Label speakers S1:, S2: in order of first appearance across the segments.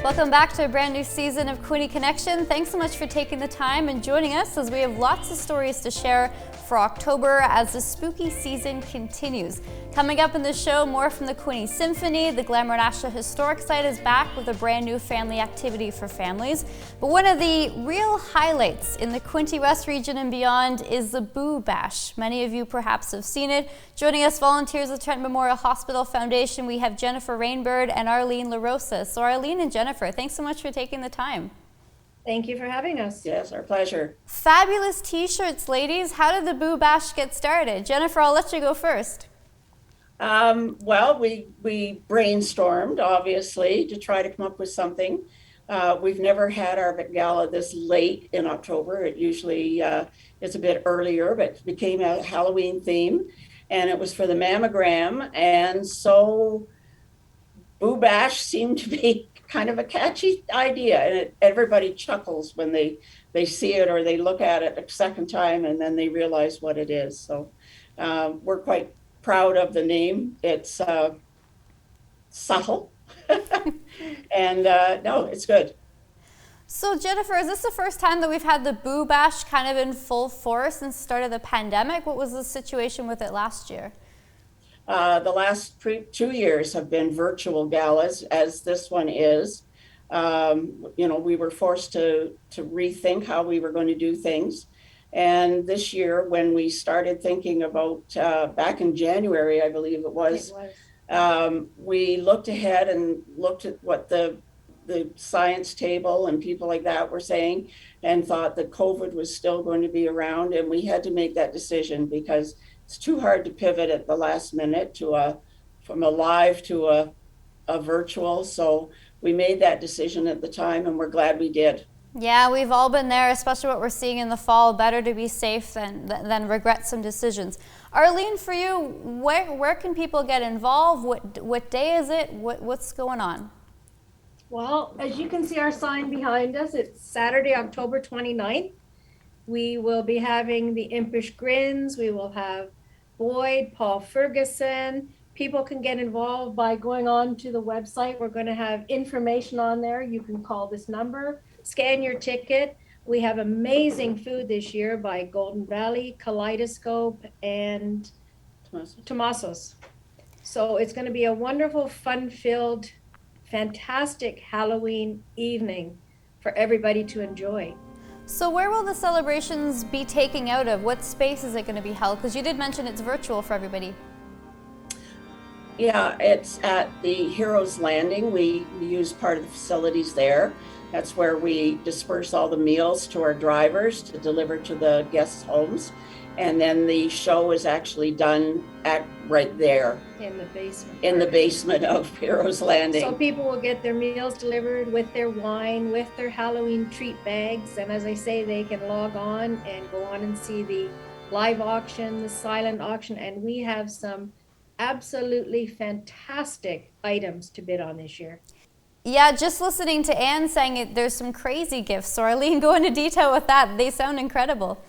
S1: Welcome back to a brand new season of Quinte Connection. Thanks so much for taking the time and joining us as we have lots of stories to share for October as the spooky season continues. Coming up in the show, more from the Quinte Symphony. The Glamour National Historic Site is back with a brand new family activity for families. But one of the real highlights in the Quinte West region and beyond is the Boo Bash. Many of you perhaps have seen it. Joining us, volunteers with Trent Memorial Hospital Foundation, we have Jennifer Rainbird and Arlene LaRosa. So Arlene and Jennifer, thanks so much for taking the time.
S2: Thank you for having us.
S3: Yes, our pleasure.
S1: Fabulous t-shirts, ladies. How did the Boo Bash get started? Jennifer, I'll let you go first.
S3: Well, we brainstormed, obviously, to try to come up with something. We've never had our gala this late in October. It usually is a bit earlier, but it became a Halloween theme, and it was for the mammogram. And so Boo Bash seemed to be kind of a catchy idea, and everybody chuckles when they see it or they look at it a second time and then they realize what it is. So we're quite proud of the name. It's subtle and no, it's good.
S1: So Jennifer, is this the first time that we've had the Boo Bash kind of in full force since the start of the pandemic? What was the situation with it last year?
S3: The last 2 years have been virtual galas, as this one is. We were forced to rethink how we were going to do things. And this year, when we started thinking about, back in January, I believe it was. We looked ahead and looked at what the science table and people like that were saying, and thought that COVID was still going to be around. And we had to make that decision because it's too hard to pivot at the last minute from a live to a virtual. So we made that decision at the time, and we're glad we did.
S1: Yeah, we've all been there, especially what we're seeing in the fall. Better to be safe than regret some decisions. Arlene, for you, where can people get involved? What day is it? What's going on?
S2: Well, as you can see our sign behind us, it's Saturday, October 29th. We will be having the Impish Grins. We will have Boyd, Paul Ferguson. People can get involved by going on to the website. We're going to have information on there. You can call this number, scan your ticket. We have amazing food this year by Golden Valley, Kaleidoscope, and Tomaso's. So it's going to be a wonderful, fun-filled, fantastic Halloween evening for everybody to enjoy.
S1: So where will the celebrations be taking out of? What space is it going to be held? Because you did mention it's virtual for everybody.
S3: Yeah, it's at the Heroes Landing. We use part of the facilities there. That's where we disperse all the meals to our drivers to deliver to the guests' homes. And then the show is actually done right there.
S2: In the basement.
S3: In the basement of Heroes Landing.
S2: So people will get their meals delivered with their wine, with their Halloween treat bags. And as I say, they can log on and go on and see the live auction, the silent auction. And we have some absolutely fantastic items to bid on this year.
S1: Yeah, just listening to Anne saying it, there's some crazy gifts. So Arlene, go into detail with that. They sound incredible.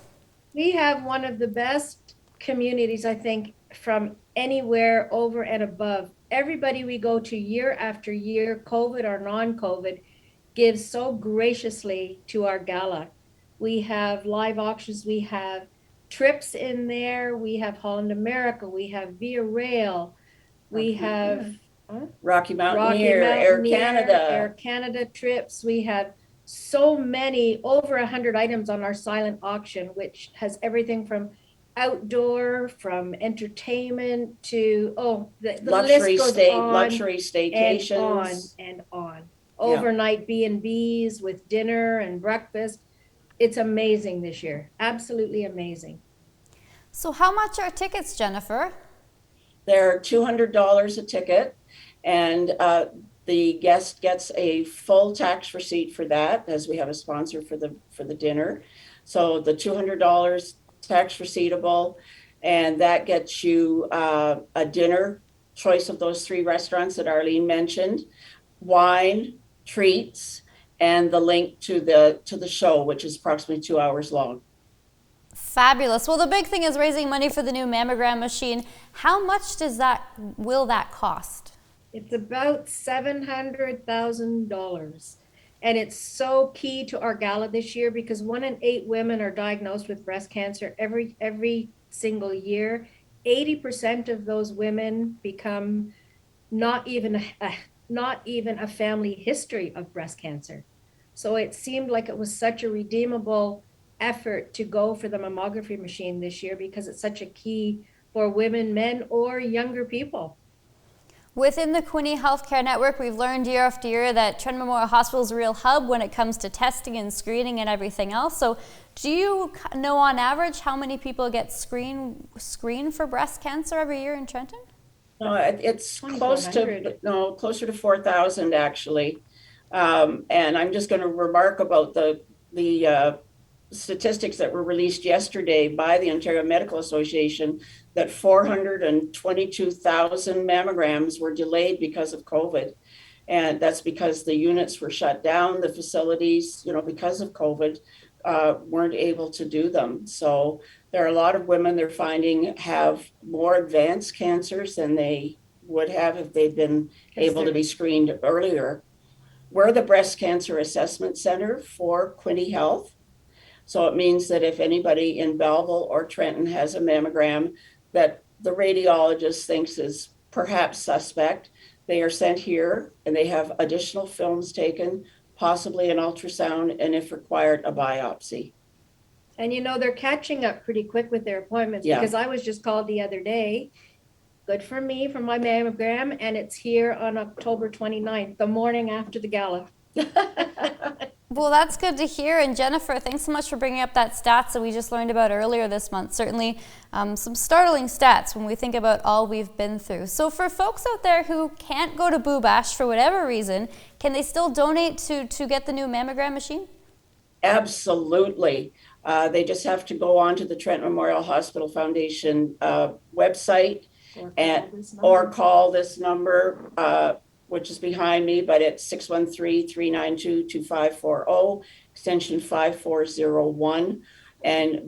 S2: We have one of the best communities, I think, from anywhere over and above. Everybody we go to year after year, COVID or non-COVID, gives so graciously to our gala. We have live auctions, we have trips in there, we have Holland America, we have Via Rail, we have
S3: Rocky Mountaineer, Air Canada.
S2: Air Canada trips. We have so many, over 100 items on our silent auction, which has everything from outdoor, from entertainment to the
S3: luxury
S2: list goes on
S3: luxury staycations
S2: and on. Overnight B&Bs with dinner and breakfast. It's amazing this year. Absolutely amazing.
S1: So how much are tickets, Jennifer?
S3: They're $200 a ticket, and the guest gets a full tax receipt for that, as we have a sponsor for the dinner. So the $200 tax receivable, and that gets you a dinner choice of those 3 restaurants that Arlene mentioned, wine, treats, and the link to the show, which is approximately 2 hours long.
S1: Fabulous. Well, the big thing is raising money for the new mammogram machine. How much will that cost?
S2: It's about $700,000. And it's so key to our gala this year because 1 in 8 women are diagnosed with breast cancer every single year. 80% of those women become not even not even a family history of breast cancer. So it seemed like it was such a redeemable effort to go for the mammography machine this year because it's such a key for women, men, or younger people.
S1: Within the Quinte Healthcare Network, we've learned year after year that Trenton Memorial Hospital is a real hub when it comes to testing and screening and everything else. So do you know on average how many people get screened for breast cancer every year in Trenton?
S3: No, it's close to
S2: 2,400.
S3: no closer to 4,000 actually. And I'm just going to remark about the statistics that were released yesterday by the Ontario Medical Association that 422,000 mammograms were delayed because of COVID. And that's because the units were shut down, the facilities, because of COVID, weren't able to do them. So there are a lot of women they're finding have more advanced cancers than they would have if they'd been able to be screened earlier. We're the breast cancer assessment center for Quinte Health. So it means that if anybody in Belleville or Trenton has a mammogram that the radiologist thinks is perhaps suspect, they are sent here and they have additional films taken, possibly an ultrasound, and if required, a biopsy.
S2: And they're catching up pretty quick with their appointments because I was just called the other day. Good for me for my mammogram, and it's here on October 29th, the morning after the gala.
S1: Well, that's good to hear. And Jennifer, thanks so much for bringing up that stats that we just learned about earlier this month. Certainly some startling stats when we think about all we've been through. So for folks out there who can't go to Boo Bash for whatever reason, can they still donate to get the new mammogram machine?
S3: Absolutely. They just have to go on to the Trenton Memorial Hospital Foundation website or call this number, which is behind me, but it's 613-392-2540, extension 5401.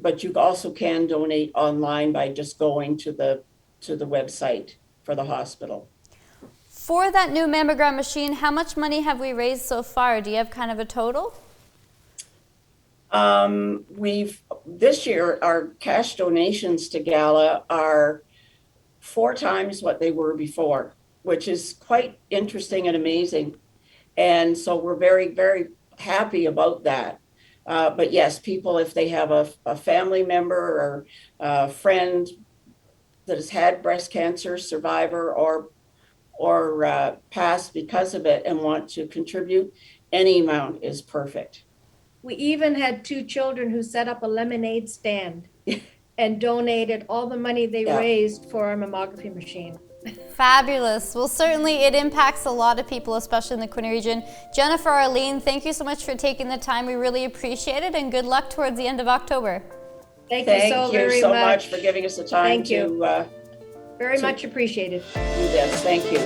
S3: But you also can donate online by just going to the website for the hospital.
S1: For that new mammogram machine, how much money have we raised so far? Do you have kind of a total?
S3: This year, our cash donations to Gala are 4 times what they were before, which is quite interesting and amazing. And so we're very, very happy about that. But yes, people, if they have a family member or a friend that has had breast cancer, survivor, or passed because of it and want to contribute, any amount is perfect.
S2: We even had 2 children who set up a lemonade stand and donated all the money they raised for our mammography machine.
S1: Fabulous. Well, certainly it impacts a lot of people, especially in the Quinte region. Jennifer, Arlene, thank you so much for taking the time. We really appreciate it, and good luck towards the end of October.
S2: Thank you so very
S3: much for giving us the time
S2: to very much appreciated.
S3: Do this. Thank you.